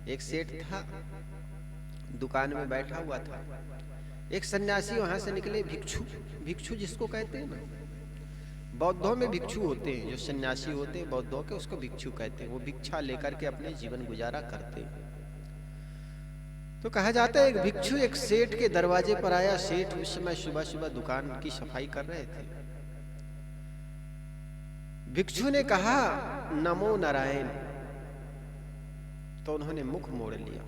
एक सेठ था, दुकान में बैठा हुआ था। एक सन्यासी वहां से निकले, भिक्षु, भिक्षु जिसको कहते हैं ना, बौद्धों में भिक्षु होते हैं, जो सन्यासी होते हैं बौद्धों के, उसको भिक्षु कहते हैं। वो भिक्षा लेकर के अपने जीवन गुजारा करते हैं। तो कहा जाता है एक भिक्षु एक सेठ के दरवाजे पर आया। सेठ उस समय सुबह सुबह दुकान की सफाई कर रहे थे। भिक्षु ने कहा नमो नारायण, तो उन्होंने मुख मोड़ लिया।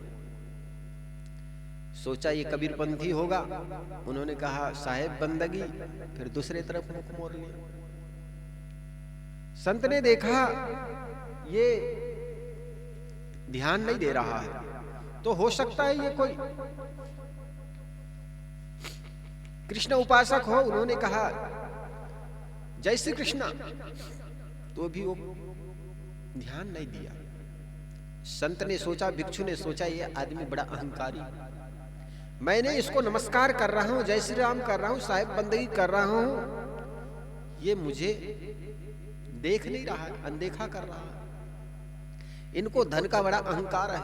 सोचा ये कबीरपंथी होगा, उन्होंने कहा साहेब बंदगी, फिर दूसरे तरफ मुख मोड़ लिया। संत ने देखा ये ध्यान नहीं दे रहा है, तो हो सकता है ये कोई कृष्ण उपासक हो। उन्होंने कहा जय श्री कृष्णा, तो भी वो ध्यान नहीं दिया। संत ने सोचा, भिक्षु ने सोचा ये आदमी बड़ा अहंकारी, मैंने इसको नमस्कार कर रहा हूं, जय श्री राम कर रहा हूं, साहेब बंदगी कर रहा हूं, ये मुझे देख नहीं रहा, अनदेखा कर रहा है। इनको धन का बड़ा अहंकार है,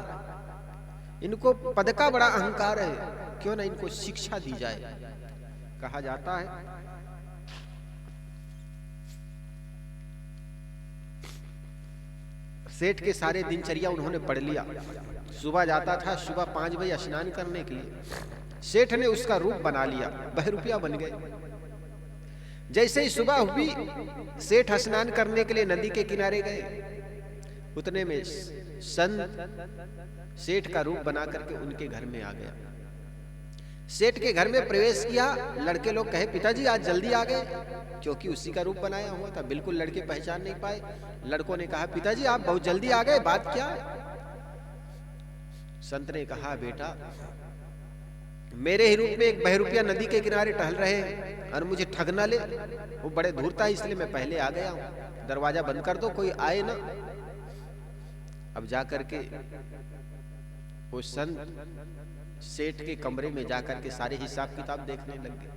इनको पद का बड़ा अहंकार है, क्यों ना इनको शिक्षा दी जाए। कहा जाता है सेठ के सारे दिनचर्या उन्होंने पढ़ लिया। सुबह जाता था, सुबह 5 बजे स्नान करने के लिए। सेठ ने उसका रूप बना लिया, बहरूपिया बन गए। जैसे ही सुबह हुई, सेठ स्नान करने के लिए नदी के किनारे गए। उतने में संत सेठ का रूप बना करके उनके घर में आ गया। सेठ के घर में प्रवेश किया। लड़के लोग कहे पिताजी आज जल्दी आ गए, क्योंकि उसी का रूप बनाया हुआ था। बिल्कुल लड़के पहचान नहीं पाए। लड़कों ने कहा पिताजी आप बहुत जल्दी आ गए, बात क्या है? संत ने कहा बेटा मेरे ही रूप में एक बहरूपिया नदी के किनारे टहल रहे हैं और मुझे ठग ना ले, वो बड़े धूर्त है, इसलिए मैं पहले आ गया हूं। दरवाजा बंद कर दो, कोई आए ना। अब जाकर के वो संत सेठ के कमरे में जाकर के सारे हिसाब किताब देखने लग गए।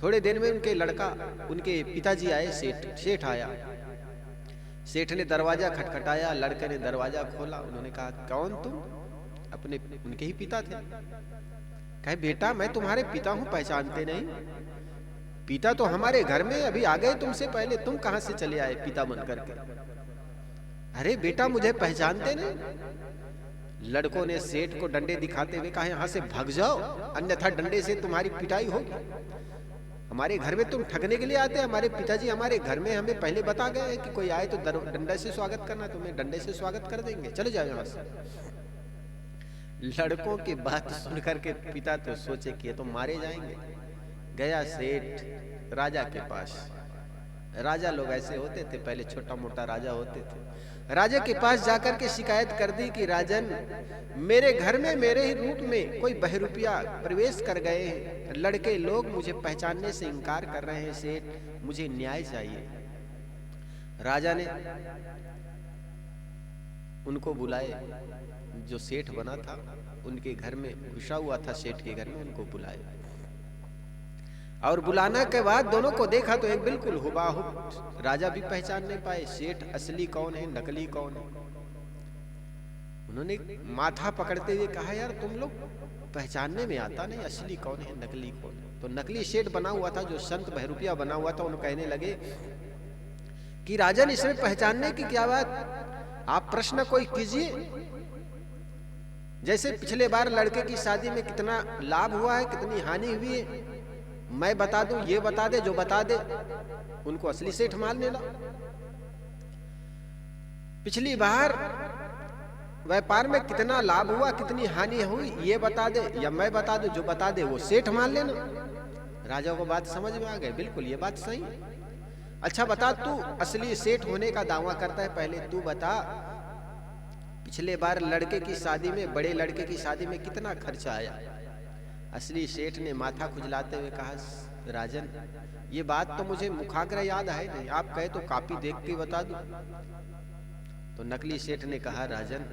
थोड़े देर में उनके लड़का, उनके पिताजी आए। सेठ आया। सेठ ने दरवाजा खटखटाया, लड़के ने दरवाजा खोला। उन्होंने कहा कौन तुम? अपने उनके ही पिता थे। कहे बेटा मैं तुम्हारे पिता हूं, पहचानते नहीं? पिता तो हमारे घर में अभी आ गए तुमसे पहले, तुम कहां से चले आए पिता बन करके? अरे बेटा मुझे पहचानते नहीं? लड़कों ने सेठ को डंडे दिखाते हुए कहा यहां से भाग जाओ, अन्यथा डंडे से तुम्हारी पिटाई होगी। हमारे घर में तुम ठगने के लिए आते हैं? हमारे पिताजी हमारे घर में हमें पहले बता गए हैं कि कोई आए तो डंडे से स्वागत करना, तुम्हें डंडे से स्वागत कर देंगे, चले जाओ यहां से। लड़कों की बात सुनकर के पिता तो सोचे कि ये तो मारे जाएंगे। गया सेठ राजा के पास। राजा लोग ऐसे होते थे, पहले छोटा मोटा राजा होते थे। राजा के पास जाकर के शिकायत कर दी कि राजन मेरे घर में मेरे ही रूप में कोई बहरूपिया प्रवेश कर गए हैं, लड़के लोग मुझे पहचानने से इनकार कर रहे हैं, सेठ मुझे न्याय चाहिए। राजा ने उनको बुलाए, जो सेठ बना था उनके घर में घुसा हुआ था, सेठ के घर में उनको बुलाए। और बुलाने के बाद दोनों को देखा तो एक बिल्कुल हुबाहुब, राजा भी पहचान नहीं पाए सेठ असली कौन है नकली कौन है। उन्होंने माथा पकड़ते हुए कहा यार तुम लोग पहचानने में आता नहीं, असली कौन है नकली कौन है। तो नकली सेठ बना हुआ था, जो संत बहरूपिया बना हुआ था, उन्हें कहने लगे कि राजन इसमें पहचानने की क्या बात, आप प्रश्न कोई कीजिए। जैसे पिछले बार लड़के की शादी में कितना लाभ हुआ है, कितनी हानि हुई है, मैं बता दूं, ये बता दे, जो बता दे उनको असली सेठ मान लेना। पिछली बार व्यापार में कितना लाभ हुआ, कितनी हानि हुई, ये बता दे या मैं बता दूं, जो बता दे वो सेठ मान लेना। राजा को बात समझ में आ गई, बिल्कुल ये बात सही। अच्छा बता, तू असली सेठ होने का दावा करता है, पहले तू बता पिछले बार लड़के की शादी में, बड़े लड़के की शादी में कितना खर्चा आया। असली सेठ ने माथा खुजलाते हुए कहा राजन ये बात तो मुझे मुखाग्र याद है नहीं, आप कहे तो कॉपी देख के बता दूं। तो नकली सेठ ने कहा राजन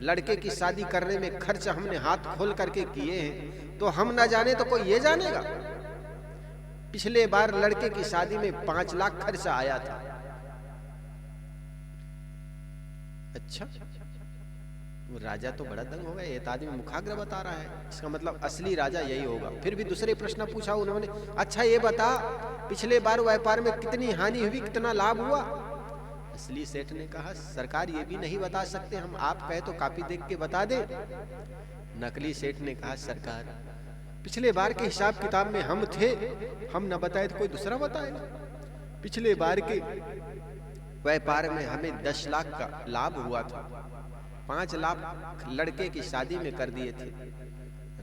लड़के की शादी करने में खर्च हमने हाथ खोल करके किए हैं, तो हम ना जाने तो कोई ये जानेगा। पिछले बार लड़के की शादी में 5 लाख खर्चा आया था। अच्छा राजा तो बड़ा दंग हो गया, ये तो आदमी मुखाग्र बता रहा है, इसका मतलब असली राजा यही होगा। फिर भी दूसरे प्रश्न पूछा उन्होंने, अच्छा ये बता पिछले बार व्यापार में कितनी हानि हुई, कितना लाभ हुआ? असली सेठ ने कहा, सरकार ये भी नहीं बता सकते हम, आप कहे तो कॉपी देख के बता दे। नकली सेठ ने कहा, सरकार पिछले बार के हिसाब किताब में हम थे, हम न बताए तो कोई दूसरा बताएगा। पिछले बार के व्यापार में हमें 10 लाख का लाभ हुआ था, 5 लाख लड़के की शादी में कर दिए थे।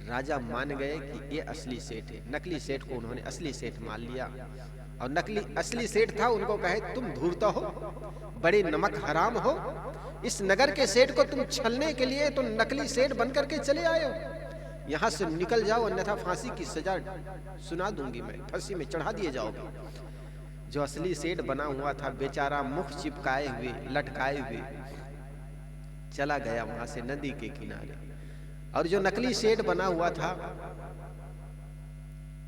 राजा मान गए कि ये असली सेठ है। नकली सेठ को उन्होंने असली सेठ मान लिया, और नकली असली सेठ था उनको कहे, तुम धूर्त हो, बड़े नमक हराम हो, इस नगर के सेठ को तुम छलने के लिए तो नकली सेठ बनकर के चले आए हो, यहाँ से निकल जाओ अन्यथा फांसी की सजा सुना दूंगी मैं, फांसी में चढ़ा दिए जाओगे। जो असली सेठ बना हुआ था बेचारा मुख चिपकाए हुए लटकाए हुए चला गया वहां से नदी के किनारे, और जो नकली सेठ बना हुआ था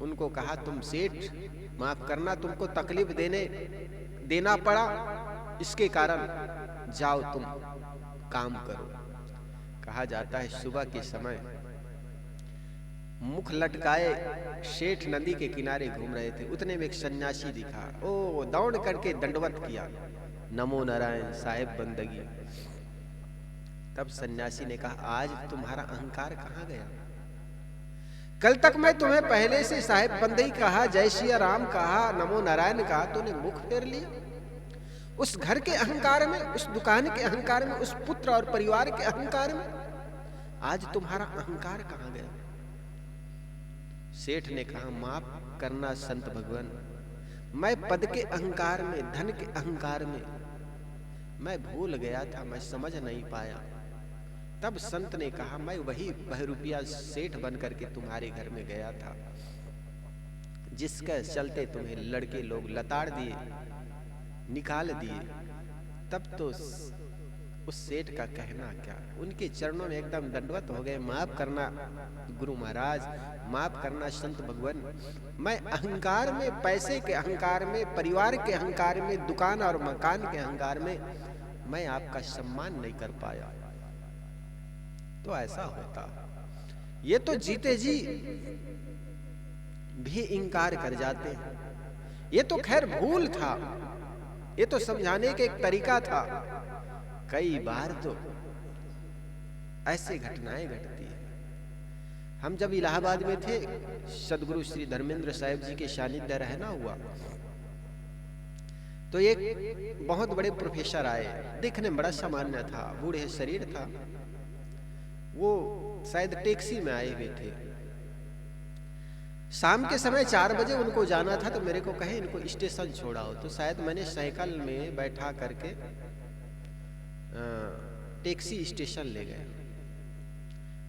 उनको कहा, तुम सेठ माफ करना, तुमको तकलीफ देना पड़ा, इसके कारण जाओ तुम काम करो। कहा जाता है सुबह के समय मुख लटकाए सेठ नदी के किनारे घूम रहे थे, उतने में एक सन्यासी दिखा, ओ दौड़ करके दंडवत किया, नमो नारायण साहेब बंदगी। तब सन्यासी ने कहा, आज तुम्हारा अहंकार कहाँ गया? कल तक मैं तुम्हें पहले से साहेब बंदगी कहा, जय श्री राम कहा, नमो नारायण कहा, तूने मुख फेर लिया। उस घर के अहंकार में, उस दुकान के अहंकार में, उस पुत्र और परिवार के अहंकार में, आज तुम्हारा अहंकार कहाँ गया? सेठ ने कहा, माफ करना संत भगवान, मैं पद के अहंकार में, धन के अहंकार में मैं भूल गया था, मैं समझ नहीं पाया। तब संत ने कहा, मैं वही बहरूपिया सेठ बन करके तुम्हारे घर में गया था, जिसके चलते तुम्हें लड़के लोग लताड़ दिए, निकाल दिए। तब तो उस सेठ का कहना क्या, उनके चरणों में एकदम दंडवत हो गए, माफ करना गुरु महाराज, माफ करना संत भगवान, मैं अहंकार में, पैसे के अहंकार में, परिवार के अहंकार में, दुकान और मकान के अहंकार में मैं आपका सम्मान नहीं कर पाया। तो ऐसा होता, ये तो जीते जी भी इंकार कर जाते हैं। ये तो खैर भूल था, ये तो समझाने का एक तरीका था। कई बार तो ऐसे घटनाएं घटती है। हम जब इलाहाबाद में थे, सदगुरु श्री धर्मेंद्र साहिब जी के सानिध्य रहना हुआ, तो एक बहुत बड़े प्रोफेसर आए, देखने में बड़ा सामान्य था, बूढ़े शरीर था, वो शायद टैक्सी में आए हुए थे। शाम के समय 4 बजे उनको जाना था, तो मेरे को कहे इनको स्टेशन छोड़ाओ, तो शायद मैंने साइकिल में बैठा करके टैक्सी स्टेशन ले गए,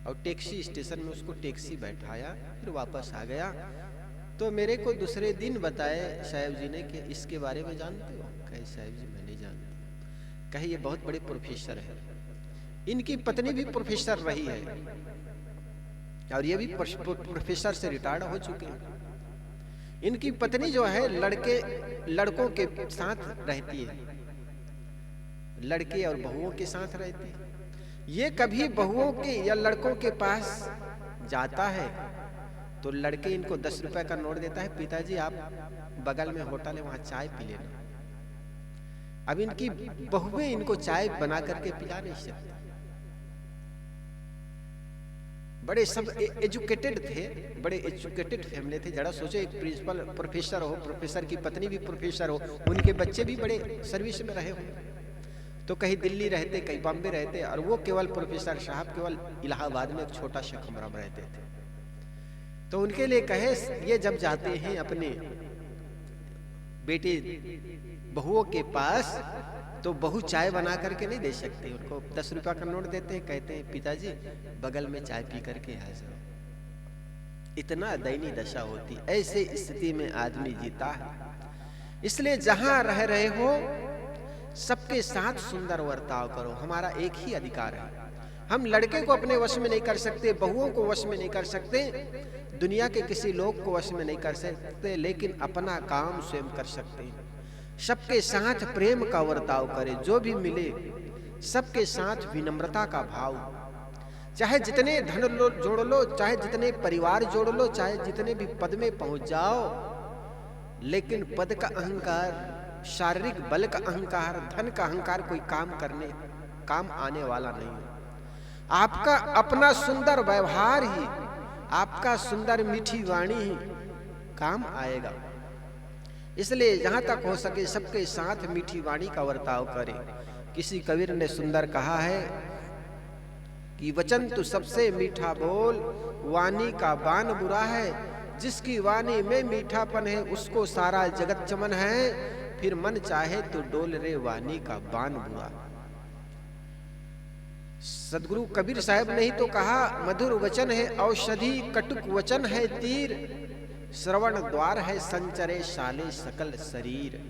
और टैक्सी स्टेशन में उसको टैक्सी बैठाया, फिर वापस आ गया। तो मेरे को दूसरे दिन बताए साहब जी ने कि इसके बारे में जानते हो? कहे साहब जी मैं नहीं जानती। कहे ये बहुत बड़े प्रोफेसर है, इनकी पत्नी भी प्रोफेसर रही है, और ये भी प्रोफेसर से रिटायर्ड हो चुके हैं। इनकी पत्नी जो है लड़कों के साथ रहती है, लड़के और बहुओं के साथ रहती है। ये कभी बहुओं के या लड़कों के पास जाता है तो लड़के इनको 10 रुपए का नोट देता है, पिताजी आप बगल में होटल है वहां चाय पी लेना। अब इनकी बहुएं इनको चाय बना करके पिला नहीं सकती। बड़े सब एजुकेटेड थे, बड़े एजुकेटेड फैमिली थे। जरा सोचो, एक प्रिंसिपल प्रोफेसर हो, प्रोफेसर की पत्नी भी प्रोफेसर हो, उनके बच्चे भी बड़े सर्विस में रहे हो, तो कहीं दिल्ली रहते, कहीं बॉम्बे रहते, और वो केवल प्रोफेसर साहब केवल इलाहाबाद में एक छोटा सा कमरा में रहते थे। तो उनके लिए कहे ये जब जाते हैं अपने बेटे बहुओं के पास, तो बहू चाय बना करके नहीं दे सकते, उनको 10 रुपया का नोट देते हैं, कहते हैं पिताजी बगल में चाय पी करके आ जाओ। इतना दयनीय दशा होती, ऐसे स्थिति में आदमी जीता है। इसलिए जहां रह रहे हो सबके साथ सुंदर वर्ताव करो, हमारा एक ही अधिकार है। हम लड़के को अपने वश में नहीं कर सकते, बहुओं को वश में नहीं कर सकते, दुनिया के किसी लोग को वश में नहीं कर सकते, लेकिन अपना काम स्वयं कर सकते हैं। सबके साथ प्रेम का वर्ताव करें, जो भी मिले सबके साथ विनम्रता का भाव, चाहे जितने धन जोड़ लो, चाहे जितने परिवार जोड़ लो, चाहे जितने भी पद में पहुंच जाओ, लेकिन पद का अहंकार, शारीरिक बल का अहंकार, धन का अहंकार कोई काम आने वाला नहीं है। आपका अपना सुंदर व्यवहार ही, आपका सुंदर मीठी वाणी ही काम आएगा। इसलिए जहां तक हो सके सबके साथ मीठी वाणी का वर्ताव करें। किसी कबीर ने सुंदर कहा है कि वचन तो सबसे मीठा बोल, वाणी का बान बुरा है। जिसकी वाणी में मीठापन है उसको सारा जगत चमन है, फिर मन चाहे तो डोल रे वाणी का बान बुरा। सदगुरु कबीर साहब ने ही तो कहा, मधुर वचन है औषधि, कटुक वचन है तीर, श्रवण द्वार है संचरे शाले सकल शरीर।